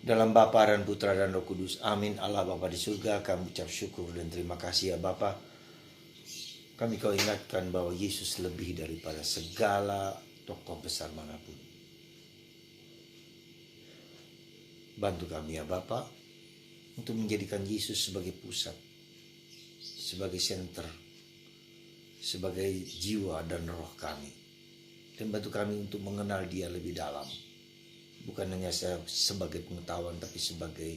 Dalam Bapa dan Putra dan Roh Kudus. Amin. Allah Bapa di surga, kami ucap syukur dan terima kasih ya Bapa. Kami kau ingatkan bahwa Yesus lebih daripada segala tokoh besar manapun. Bantu kami ya Bapa untuk menjadikan Yesus sebagai pusat, sebagai center, sebagai jiwa dan roh kami. Dan bantu kami untuk mengenal Dia lebih dalam. Bukan hanya sebagai pengetahuan, tapi sebagai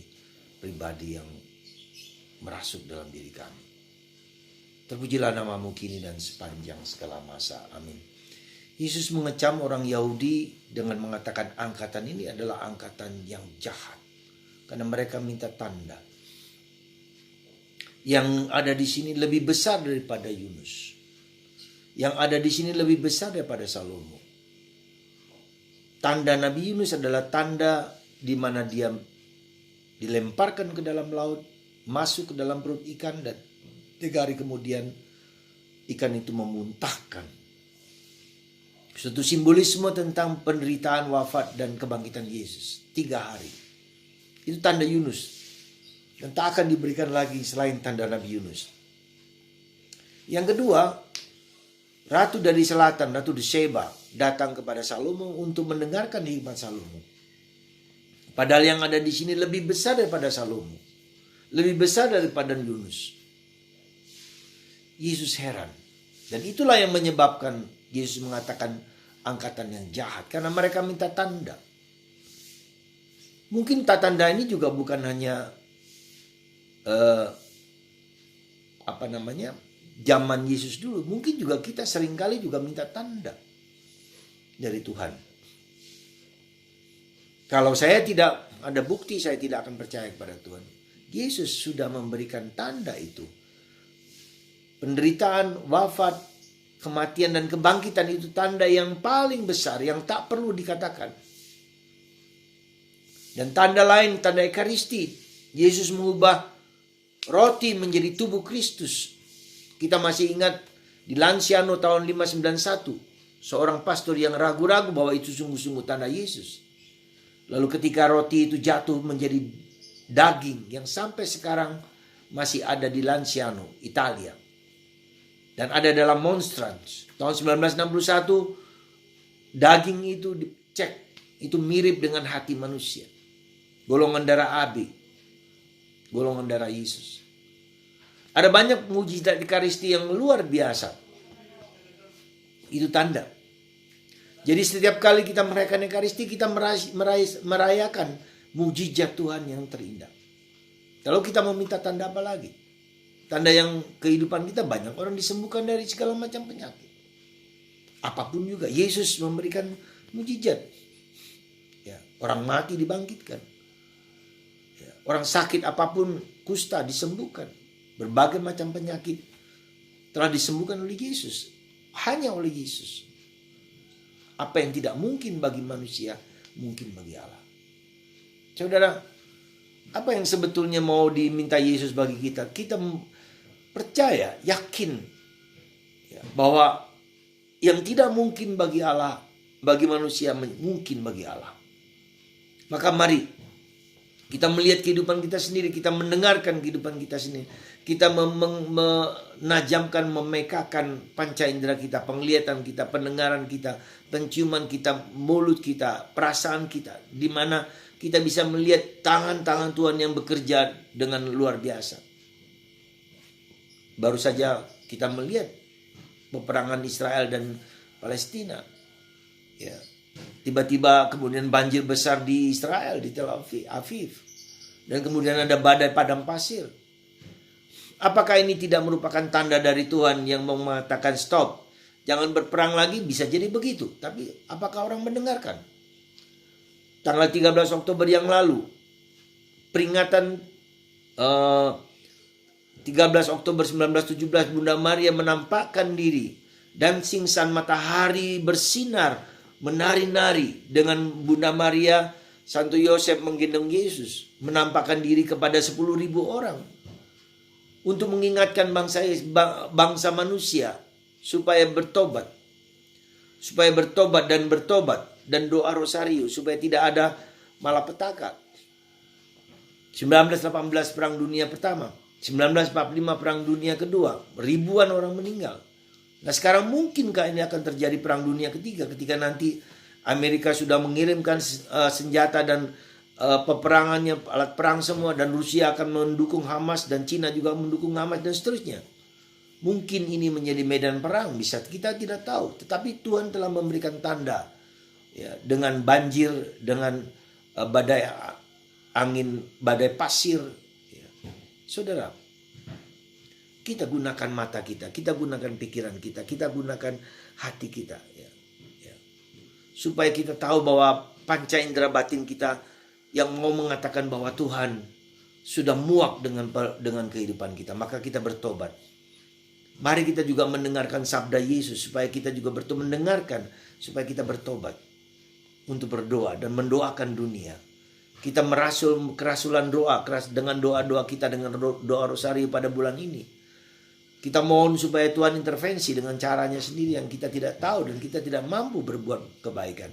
pribadi yang merasuk dalam diri kami. Terpujilah namamu kini dan sepanjang segala masa. Amin. Yesus mengecam orang Yahudi dengan mengatakan angkatan ini adalah angkatan yang jahat. Karena mereka minta tanda. Yang ada di sini lebih besar daripada Yunus. Yang ada di sini lebih besar daripada Salomo. Tanda Nabi Yunus adalah tanda di mana dia dilemparkan ke dalam laut, masuk ke dalam perut ikan, dan 3 hari kemudian ikan itu memuntahkan. Suatu simbolisme tentang penderitaan, wafat, dan kebangkitan Yesus. 3 hari. Itu tanda Yunus. Dan tak akan diberikan lagi selain tanda Nabi Yunus. Yang kedua, Ratu dari Selatan, Ratu de Sheba, datang kepada Salomo untuk mendengarkan hikmat Salomo. Padahal yang ada di sini lebih besar daripada Salomo. Lebih besar daripada Yunus. Yesus heran. Dan itulah yang menyebabkan Yesus mengatakan angkatan yang jahat. Karena mereka minta tanda. Mungkin tanda ini juga bukan hanya zaman Yesus dulu. Mungkin juga kita seringkali juga minta tanda dari Tuhan. Kalau saya tidak ada bukti, saya tidak akan percaya kepada Tuhan. Yesus sudah memberikan tanda itu. Penderitaan, wafat, kematian, dan kebangkitan itu tanda yang paling besar, yang tak perlu dikatakan. Dan tanda lain, tanda Ekaristi. Yesus mengubah roti menjadi tubuh Kristus. Kita masih ingat di Lanciano tahun 591. Seorang pastor yang ragu-ragu bahwa itu sungguh-sungguh tanda Yesus. Lalu ketika roti itu jatuh menjadi daging yang sampai sekarang masih ada di Lanciano, Italia. Dan ada dalam Monstrans. Tahun 1961 daging itu dicek. Itu mirip dengan hati manusia. Golongan darah AB. Golongan darah Yesus. Ada banyak mujizat Ekaristi yang luar biasa. Itu tanda. Jadi setiap kali kita merayakan Ekaristi, kita merayakan mujizat Tuhan yang terindah. Kalau kita mau minta tanda apa lagi? Tanda yang kehidupan kita, banyak orang disembuhkan dari segala macam penyakit. Apapun juga, Yesus memberikan mujizat. Ya, orang mati dibangkitkan. Ya, orang sakit apapun, kusta disembuhkan. Berbagai macam penyakit telah disembuhkan oleh Yesus. Hanya oleh Yesus. Apa yang tidak mungkin bagi manusia, mungkin bagi Allah. Saudara, apa yang sebetulnya mau diminta Yesus bagi kita? Kita percaya, yakin bahwa yang tidak mungkin bagi Allah, bagi manusia mungkin bagi Allah. Maka mari kita melihat kehidupan kita sendiri, kita mendengarkan kehidupan kita sendiri. Kita menajamkan, memekakan panca indera kita, penglihatan kita, pendengaran kita, penciuman kita, mulut kita, perasaan kita. Di mana kita bisa melihat tangan-tangan Tuhan yang bekerja dengan luar biasa. Baru saja kita melihat peperangan Israel dan Palestina. Ya. Tiba-tiba kemudian banjir besar di Israel, di Tel Aviv. Dan kemudian ada badai padang pasir. Apakah ini tidak merupakan tanda dari Tuhan yang mau mengatakan stop, jangan berperang lagi? Bisa jadi begitu. Tapi apakah orang mendengarkan? Tanggal 13 Oktober yang lalu, peringatan 13 Oktober 1917, Bunda Maria menampakkan diri dan singsan matahari bersinar, menari-nari dengan Bunda Maria, Santo Yosef menggendong Yesus, menampakkan diri kepada 10.000 orang. Untuk mengingatkan bangsa manusia supaya bertobat. Supaya bertobat dan doa rosario. Supaya tidak ada malapetaka. 1918 Perang Dunia Pertama, 1945 Perang Dunia Kedua, ribuan orang meninggal. Nah sekarang mungkinkah ini akan terjadi Perang Dunia Ketiga ketika nanti Amerika sudah mengirimkan senjata dan peperangannya, alat perang semua, dan Rusia akan mendukung Hamas dan Cina juga mendukung Hamas dan seterusnya. Mungkin ini menjadi medan perang, bisa kita tidak tahu. Tetapi Tuhan telah memberikan tanda, ya, dengan banjir, dengan badai angin, badai pasir. Ya. Saudara, kita gunakan mata kita gunakan pikiran kita gunakan hati kita. Ya. Ya. Supaya kita tahu bahwa panca indera batin kita yang mau mengatakan bahwa Tuhan sudah muak dengan kehidupan kita, maka kita bertobat. Mari kita juga mendengarkan sabda Yesus supaya kita juga mendengarkan supaya kita bertobat untuk berdoa dan mendoakan dunia. Kita kerasulan doa dengan doa-doa kita, dengan doa rosario pada bulan ini. Kita mohon supaya Tuhan intervensi dengan caranya sendiri yang kita tidak tahu dan kita tidak mampu berbuat kebaikan.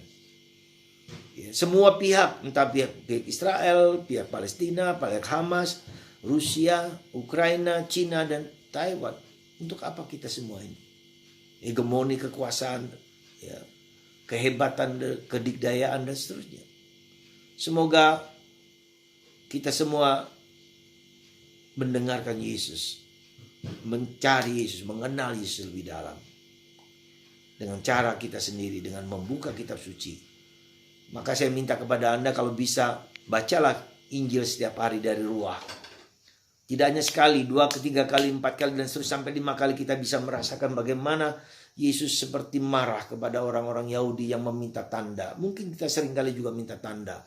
Ya, semua pihak, entah pihak Israel, pihak Palestina, pihak Hamas, Rusia, Ukraina, Cina, dan Taiwan. Untuk apa kita semua ini? Hegemoni kekuasaan, ya, kehebatan, kedikdayaan, dan seterusnya. Semoga kita semua mendengarkan Yesus, mencari Yesus, mengenal Yesus lebih dalam. Dengan cara kita sendiri, dengan membuka kitab suci. Maka saya minta kepada Anda kalau bisa, bacalah Injil setiap hari dari Ruah. Tidak hanya sekali, 2, 3 kali, 4 kali, dan seterusnya sampai 5 kali kita bisa merasakan bagaimana Yesus seperti marah kepada orang-orang Yahudi yang meminta tanda. Mungkin kita seringkali juga minta tanda.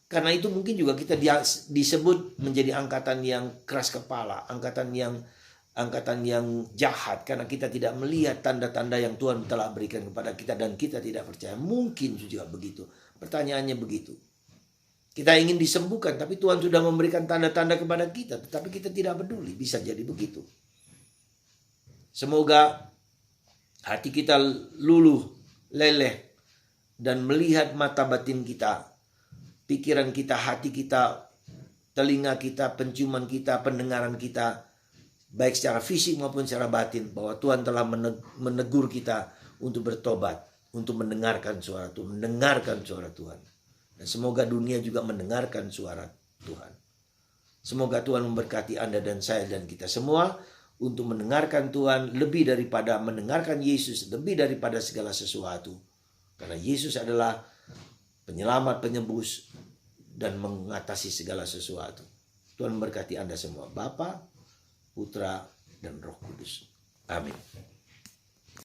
Karena itu mungkin juga kita disebut menjadi angkatan yang keras kepala, angkatan yang jahat. Karena kita tidak melihat tanda-tanda yang Tuhan telah berikan kepada kita dan kita tidak percaya. Mungkin juga begitu. Pertanyaannya begitu. Kita ingin disembuhkan, tapi Tuhan sudah memberikan tanda-tanda kepada kita, tetapi kita tidak peduli. Bisa jadi begitu. Semoga hati kita luluh, leleh, dan melihat mata batin kita, pikiran kita, hati kita, telinga kita, penciuman kita, pendengaran kita, baik secara fisik maupun secara batin, bahwa Tuhan telah menegur kita untuk bertobat, untuk mendengarkan suara Tuhan, mendengarkan suara Tuhan. Dan semoga dunia juga mendengarkan suara Tuhan. Semoga Tuhan memberkati Anda dan saya dan kita semua untuk mendengarkan Tuhan lebih daripada mendengarkan Yesus, lebih daripada segala sesuatu. Karena Yesus adalah penyelamat, penebus, dan mengatasi segala sesuatu. Tuhan memberkati Anda semua, Bapa, Putra, dan Roh Kudus. Amin.